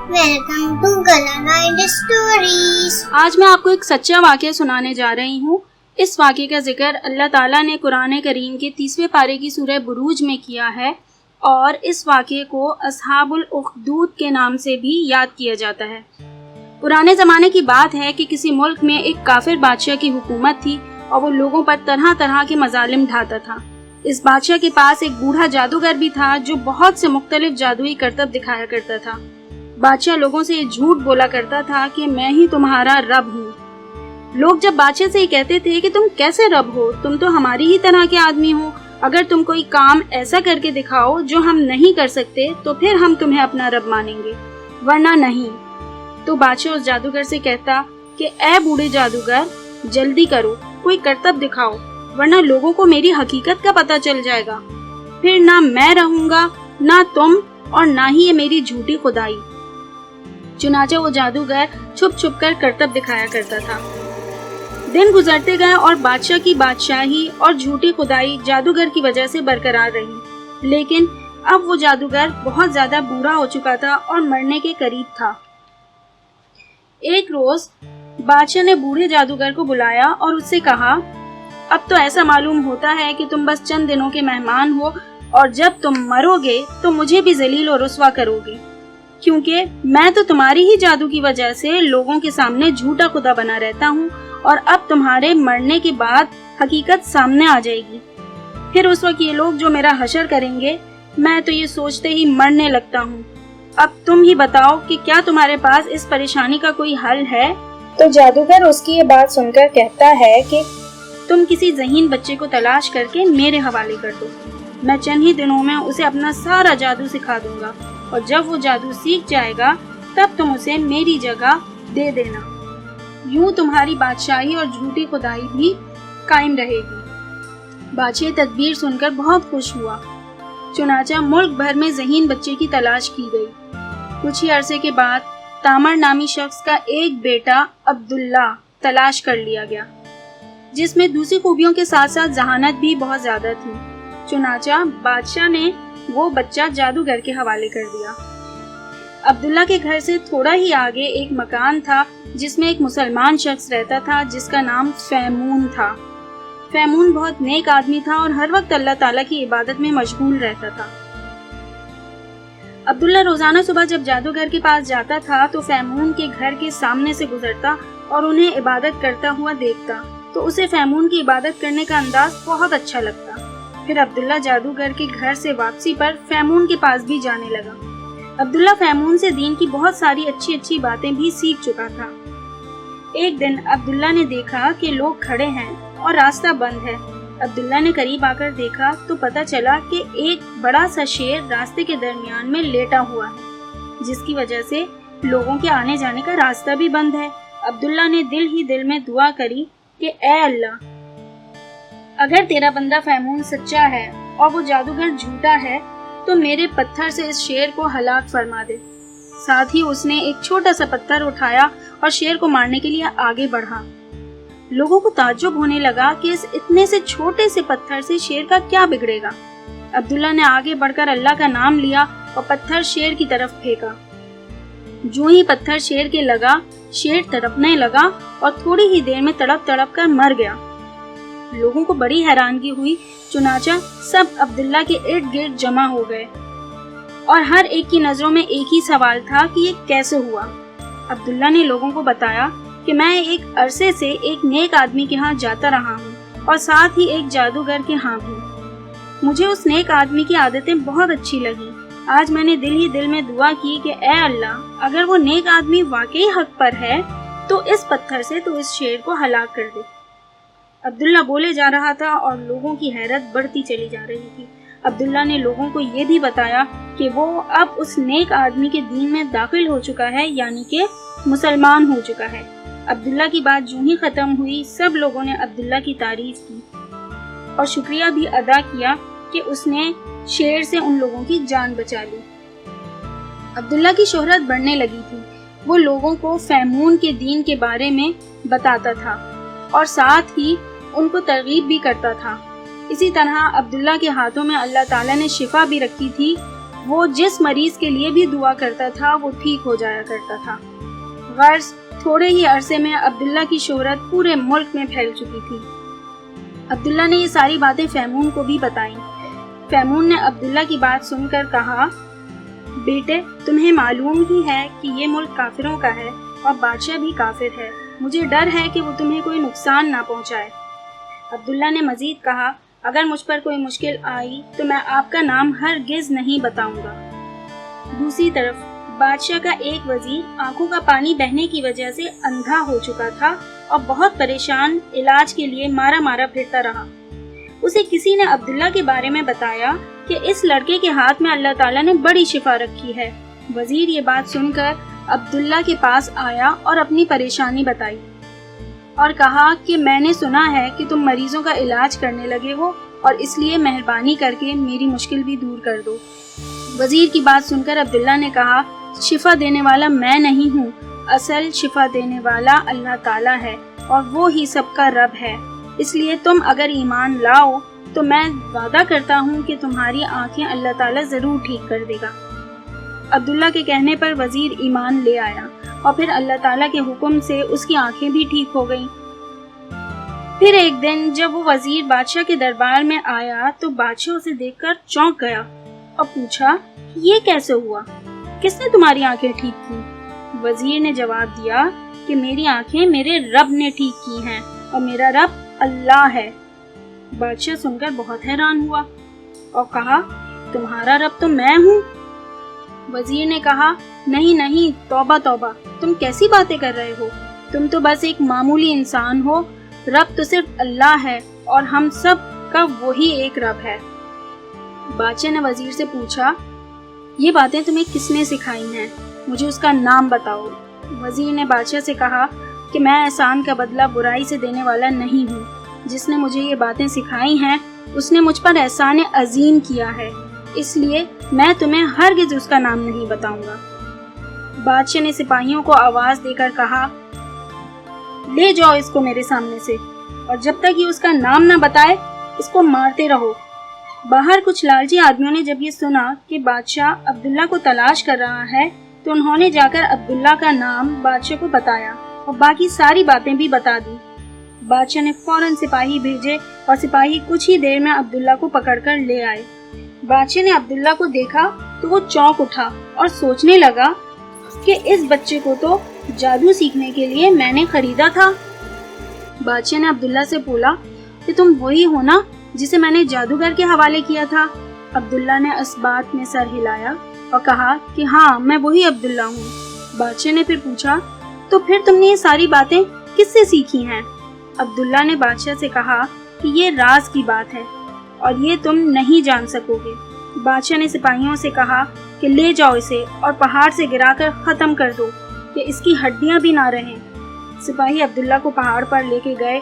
Welcome to Colorblind Stories. آج میں آپ کو ایک سچا واقعہ سنانے جا رہی ہوں۔ اس واقعے کا ذکر اللہ تعالیٰ نے قرآن کریم کے 30ویں پارے کی سورہ بروج میں کیا ہے اور اس واقعے کو اصحاب الاخدود کے نام سے بھی یاد کیا جاتا ہے۔ پرانے زمانے کی بات ہے کہ کسی ملک میں ایک کافر بادشاہ کی حکومت تھی اور وہ لوگوں پر طرح طرح کے مظالم ڈھاتا تھا۔ اس بادشاہ کے پاس ایک بوڑھا جادوگر بھی تھا جو بہت سے مختلف جادوئی کرتب دکھایا کرتا تھا۔ بادشاہ لوگوں سے یہ جھوٹ بولا کرتا تھا کہ میں ہی تمہارا رب ہوں۔ لوگ جب بادشاہ سے یہ کہتے تھے کہ تم کیسے رب ہو، تم تو ہماری ہی طرح کے آدمی ہو، اگر تم کوئی کام ایسا کر کے دکھاؤ جو ہم نہیں کر سکتے تو پھر ہم تمہیں اپنا رب مانیں گے، ورنہ نہیں۔ تو بادشاہ اس جادوگر سے کہتا کہ اے بوڑھے جادوگر، جلدی کرو، کوئی کرتب دکھاؤ، ورنہ لوگوں کو میری حقیقت کا پتہ چل جائے گا، پھر نہ میں رہوں گا، نہ تم، اور نہ ہی یہ میری جھوٹی خدائی۔ چنانچہ وہ جادوگر چھپ چھپ کر کرتب دکھایا کرتا تھا۔ دن گزرتے گئے اور بادشاہ کی بادشاہی اور جھوٹی خدائی جادوگر کی وجہ سے برقرار رہی، لیکن اب وہ جادوگر بہت زیادہ بوڑھا ہو چکا تھا اور مرنے کے قریب تھا۔ ایک روز بادشاہ نے بوڑھے جادوگر کو بلایا اور اس سے کہا، اب تو ایسا معلوم ہوتا ہے کہ تم بس چند دنوں کے مہمان ہو اور جب تم مرو گے تو مجھے بھی ذلیل و رسوا کرو گے، کیونکہ میں تو تمہاری ہی جادو کی وجہ سے لوگوں کے سامنے جھوٹا خدا بنا رہتا ہوں، اور اب تمہارے مرنے کے بعد حقیقت سامنے آ جائے گی۔ پھر اس وقت یہ لوگ جو میرا حشر کریں گے، میں تو یہ سوچتے ہی مرنے لگتا ہوں۔ اب تم ہی بتاؤ کہ کیا تمہارے پاس اس پریشانی کا کوئی حل ہے؟ تو جادوگر اس کی یہ بات سن کر کہتا ہے کہ تم کسی ذہین بچے کو تلاش کر کے میرے حوالے کر دو، میں چند ہی دنوں میں اسے اپنا سارا جادو سکھا دوں گا، اور جب وہ جادو سیکھ جائے گا تب تم اسے میری جگہ دے دینا، یوں تمہاری بادشاہی اور جھوٹی خدائی بھی قائم رہے گی۔ بادشاہ تدبیر سن کر بہت خوش ہوا، چنانچہ ملک بھر میں ذہین بچے کی تلاش کی گئی۔ کچھ ہی عرصے کے بعد تامر نامی شخص کا ایک بیٹا عبداللہ تلاش کر لیا گیا، جس میں دوسری خوبیوں کے ساتھ ساتھ ذہانت بھی بہت زیادہ تھی۔ چنانچہ بادشاہ نے وہ بچہ جادوگر کے حوالے کر دیا۔ عبداللہ کے گھر سے تھوڑا ہی آگے ایک مکان تھا جس میں ایک مسلمان شخص رہتا تھا جس کا نام فیمون تھا۔ فیمون بہت نیک آدمی تھا اور ہر وقت اللہ تعالیٰ کی عبادت میں مشغول رہتا تھا۔ عبداللہ روزانہ صبح جب جادوگر کے پاس جاتا تھا تو فیمون کے گھر کے سامنے سے گزرتا اور انہیں عبادت کرتا ہوا دیکھتا تو اسے فیمون کی عبادت کرنے کا انداز بہت اچھا لگتا۔ پھر عبداللہ جادوگر کے گھر سے واپسی پر فیمون کے پاس بھی جانے لگا۔ عبداللہ فیمون سے دین کی بہت ساری اچھی باتیں بھی سیکھ چکا تھا۔ ایک دن عبداللہ نے دیکھا کہ لوگ کھڑے ہیں اور راستہ بند ہے۔ عبداللہ نے قریب آ کر دیکھا تو پتہ چلا کہ ایک بڑا سا شیر راستے کے درمیان میں لیٹا ہوا ہے، جس کی وجہ سے لوگوں کے آنے جانے کا راستہ بھی بند ہے۔ عبداللہ نے دل ہی دل میں دعا کری کہ اے اللہ، اگر تیرا بندہ فیمون سچا ہے اور وہ جادوگر جھوٹا ہے تو میرے پتھر سے اس شیر کو ہلاک فرما دے۔ ساتھ ہی اس نے ایک چھوٹا سا پتھر اٹھایا اور شیر کو مارنے کے لیے آگے بڑھا۔ لوگوں کو تعجب ہونے لگا کہ اس اتنے سے چھوٹے سے پتھر سے شیر کا کیا بگڑے گا۔ عبداللہ نے آگے بڑھ کر اللہ کا نام لیا اور پتھر شیر کی طرف پھینکا۔ جو ہی پتھر شیر کے لگا، شیر تڑپنے لگا اور تھوڑی ہی دیر میں تڑپ تڑپ کر مر گیا۔ لوگوں کو بڑی حیرانگی ہوئی، چنانچہ سب عبداللہ کے ارد گرد جمع ہو گئے اور ہر ایک کی نظروں میں ایک ہی سوال تھا کہ یہ کیسے ہوا۔ عبداللہ نے لوگوں کو بتایا کہ میں ایک عرصے سے ایک نیک آدمی کے ہاں جاتا رہا ہوں اور ساتھ ہی ایک جادوگر کے ہاں بھی۔ مجھے اس نیک آدمی کی عادتیں بہت اچھی لگیں۔ آج میں نے دل ہی دل میں دعا کی کہ اے اللہ، اگر وہ نیک آدمی واقعی حق پر ہے تو اس پتھر سے تو اس شیر کو ہلاک کر دے۔ عبداللہ بولے جا رہا تھا اور لوگوں کی حیرت بڑھتی چلی جا رہی تھی۔ عبداللہ نے لوگوں کو یہ بھی بتایا کہ وہ اب اس نیک آدمی کے دین میں داخل ہو چکا ہے، یعنی کہ مسلمان ہو چکا ہے۔ عبداللہ کی بات جو ہی ختم ہوئی، سب لوگوں نے عبداللہ کی تعریف کی اور شکریہ بھی ادا کیا کہ اس نے شیر سے ان لوگوں کی جان بچا لی۔ عبداللہ کی شہرت بڑھنے لگی تھی۔ وہ لوگوں کو فیمون کے دین کے بارے میں بتاتا تھا اور ساتھ ہی ان کو ترغیب بھی کرتا تھا۔ اسی طرح عبداللہ کے ہاتھوں میں اللہ تعالیٰ نے شفا بھی رکھی تھی وہ جس مریض کے لیے بھی دعا کرتا تھا وہ ٹھیک ہو جایا کرتا تھا۔ غرض تھوڑے ہی عرصے میں عبداللہ کی شہرت پورے ملک میں پھیل چکی تھی۔ عبداللہ نے یہ ساری باتیں فیمون کو بھی بتائیں۔ فیمون نے عبداللہ کی بات سن کر کہا، بیٹے تمہیں معلوم ہی ہے کہ یہ ملک کافروں کا ہے اور بادشاہ بھی کافر ہے، مجھے ڈر ہے کہ وہ تمہیں کوئی نقصان نہ پہنچائے۔ عبداللہ نے مزید کہا، اگر مجھ پر کوئی مشکل آئی تو میں آپ کا نام ہرگز نہیں بتاؤں گا۔ دوسری طرف بادشاہ کا ایک وزیر آنکھوں کا پانی بہنے کی وجہ سے اندھا ہو چکا تھا اور بہت پریشان علاج کے لیے مارا مارا پھرتا رہا۔ اسے کسی نے عبداللہ کے بارے میں بتایا کہ اس لڑکے کے ہاتھ میں اللہ تعالیٰ نے بڑی شفا رکھی ہے۔ وزیر یہ بات سن کر عبداللہ کے پاس آیا اور اپنی پریشانی بتائی اور کہا کہ میں نے سنا ہے کہ تم مریضوں کا علاج کرنے لگے ہو اور اس لیے مہربانی کر کے میری مشکل بھی دور کر دو۔ وزیر کی بات سن کر عبداللہ نے کہا، شفا دینے والا میں نہیں ہوں، اصل شفا دینے والا اللہ تعالیٰ ہے اور وہ ہی سب کا رب ہے، اس لیے تم اگر ایمان لاؤ تو میں وعدہ کرتا ہوں کہ تمہاری آنکھیں اللہ تعالیٰ ضرور ٹھیک کر دے گا۔ عبداللہ کے کہنے پر وزیر ایمان لے آیا اور پھر اللہ تعالیٰ کے حکم سے اس کی آنکھیں بھی ٹھیک ہو گئیں۔ پھر ایک دن جب وہ وزیر بادشاہ کے دربار میں آیا تو بادشاہ اسے دیکھ کر چونک گیا اور پوچھا، یہ کیسے ہوا؟ کس نے تمہاری آنکھیں ٹھیک کی؟ وزیر نے جواب دیا کہ میری آنکھیں میرے رب نے ٹھیک کی ہیں اور میرا رب اللہ ہے۔ بادشاہ سن کر بہت حیران ہوا اور کہا، تمہارا رب تو میں ہوں۔ وزیر نے کہا، نہیں، توبہ توبہ، تم کیسی باتیں کر رہے ہو؟ تم تو بس ایک معمولی انسان ہو، رب تو صرف اللہ ہے اور ہم سب کا وہی ایک رب ہے۔ بادشاہ نے وزیر سے پوچھا، یہ باتیں تمہیں کس نے سکھائی ہیں؟ مجھے اس کا نام بتاؤ۔ وزیر نے بادشاہ سے کہا کہ میں احسان کا بدلہ برائی سے دینے والا نہیں ہوں، جس نے مجھے یہ باتیں سکھائی ہیں اس نے مجھ پر احسان عظیم کیا ہے، اس لیے میں تمہیں ہرگز اس کا نام نہیں بتاؤں گا۔ بادشاہ نے سپاہیوں کو آواز دے کر کہا، لے جاؤ اس کو میرے سامنے سے، اور جب تک یہ اس کا نام نہ بتائے اس کو مارتے رہو۔ باہر کچھ لالچی آدمیوں نے جب یہ سنا کہ بادشاہ عبداللہ کو تلاش کر رہا ہے تو انہوں نے جا کر عبداللہ کا نام بادشاہ کو بتایا اور باقی ساری باتیں بھی بتا دی۔ بادشاہ نے فوراً سپاہی بھیجے اور سپاہی کچھ ہی دیر میں عبداللہ کو پکڑ کر لے آئے۔ بادشاہ نے عبداللہ کو دیکھا تو وہ چونک اٹھا اور سوچنے لگا کہ اس بچے کو تو جادو سیکھنے کے لیے میں نے خریدا تھا۔ بادشاہ نے عبداللہ سے بولا کہ تم وہی ہو نا جسے میں نے جادوگر کے حوالے کیا تھا؟ عبداللہ نے اس بات میں سر ہلایا اور کہا کہ ہاں میں وہی عبداللہ ہوں۔ بادشاہ نے پھر پوچھا، تو پھر تم نے یہ ساری باتیں کس سے سیکھی ہیں؟ عبداللہ نے بادشاہ سے کہا کہ یہ راز کی بات ہے اور یہ تم نہیں جان سکو گے۔ بادشاہ نے سپاہیوں سے کہا کہ لے جاؤ اسے اور پہاڑ سے گرا کر ختم کر دو کہ اس کی ہڈیاں بھی نہ رہیں۔ سپاہی عبداللہ کو پہاڑ پر لے کے گئے۔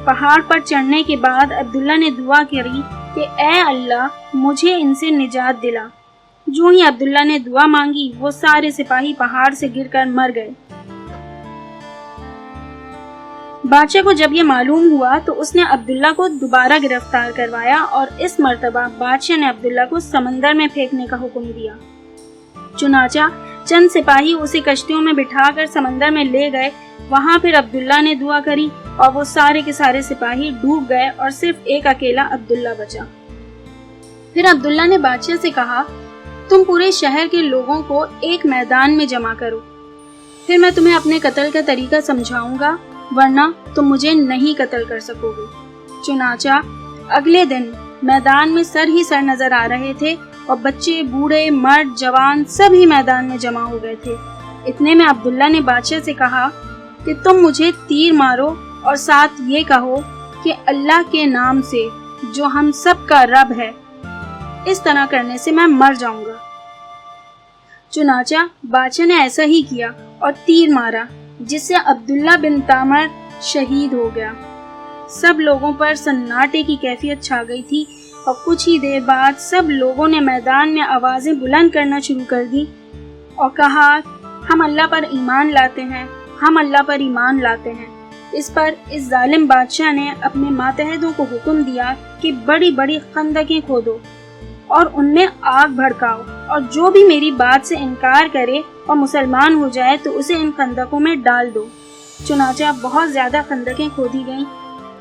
پہاڑ پر چڑھنے کے بعد عبداللہ نے دعا کری کہ اے اللہ مجھے ان سے نجات دلا۔ جو ہی عبداللہ نے دعا مانگی وہ سارے سپاہی پہاڑ سے گر کر مر گئے۔ بادشاہ کو جب یہ معلوم ہوا تو اس نے عبداللہ کو دوبارہ گرفتار کروایا اور اس مرتبہ بادشاہ نے عبداللہ کو سمندر میں پھینکنے کا حکم دیا۔ چنانچہ چند سپاہی اسے کشتیوں میں بٹھا کر سمندر میں لے گئے۔ وہاں پھر عبداللہ نے دعا کری اور وہ سارے کے سارے سپاہی ڈوب گئے اور صرف ایک اکیلا عبداللہ بچا۔ پھر عبداللہ نے بادشاہ سے کہا، تم پورے شہر کے لوگوں کو ایک میدان میں جمع کرو، پھر میں تمہیں اپنے قتل کا طریقہ سمجھاؤں گا، ورنہ تم مجھے نہیں قتل کر سکو گے۔ چنانچہ اگلے دن میدان میں سر ہی سر نظر آ رہے تھے اور بچے، بوڑھے، مرد، جوان سب ہی میدان میں جمع ہو گئے تھے۔ اتنے میں عبداللہ نے بادشاہ سے کہا کہ تم مجھے تیر مارو اور ساتھ یہ کہو کہ اللہ کے نام سے جو ہم سب کا رب ہے، اس طرح کرنے سے میں مر جاؤں گا۔ چنانچہ بادشاہ نے ایسا ہی کیا اور تیر مارا، جس سے عبداللہ بن تامر شہید ہو گیا۔ سب لوگوں پر سناٹے کی کیفیت چھا گئی تھی اور کچھ ہی دیر بعد سب لوگوں نے میدان میں آوازیں بلند کرنا شروع کر دی اور کہا، ہم اللہ پر ایمان لاتے ہیں، ہم اللہ پر ایمان لاتے ہیں۔ اس پر اس ظالم بادشاہ نے اپنے ماتحتوں کو حکم دیا کہ بڑی بڑی خندقیں کھودو اور ان میں آگ بھڑکاؤ، اور جو بھی میری بات سے انکار کرے اور مسلمان ہو جائے تو اسے ان خندقوں میں ڈال دو۔ چنانچہ بہت زیادہ خندقیں کھودی گئیں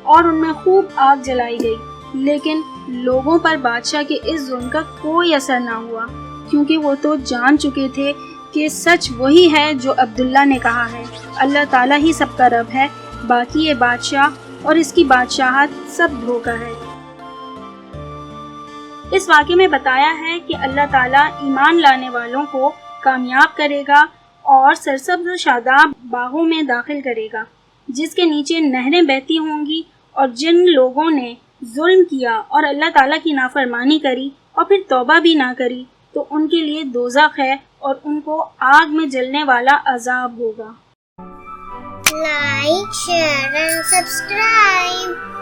اور ان میں خوب آگ جلائی گئی، لیکن لوگوں پر بادشاہ کے اس ظلم کا کوئی اثر نہ ہوا، کیونکہ وہ تو جان چکے تھے کہ سچ وہی ہے جو عبداللہ نے کہا ہے، اللہ تعالیٰ ہی سب کا رب ہے، باقی یہ بادشاہ اور اس کی بادشاہت سب دھوکہ ہے۔ اس واقعے میں بتایا ہے کہ اللہ تعالیٰ ایمان لانے والوں کو کامیاب کرے گا اور سرسبز و شاداب باغوں میں داخل کرے گا، جس کے نیچے نہریں بہتی ہوں گی، اور جن لوگوں نے ظلم کیا اور اللہ تعالیٰ کی نافرمانی کری اور پھر توبہ بھی نہ کری تو ان کے لیے دوزخ ہے اور ان کو آگ میں جلنے والا عذاب ہوگا۔ Like, share and subscribe.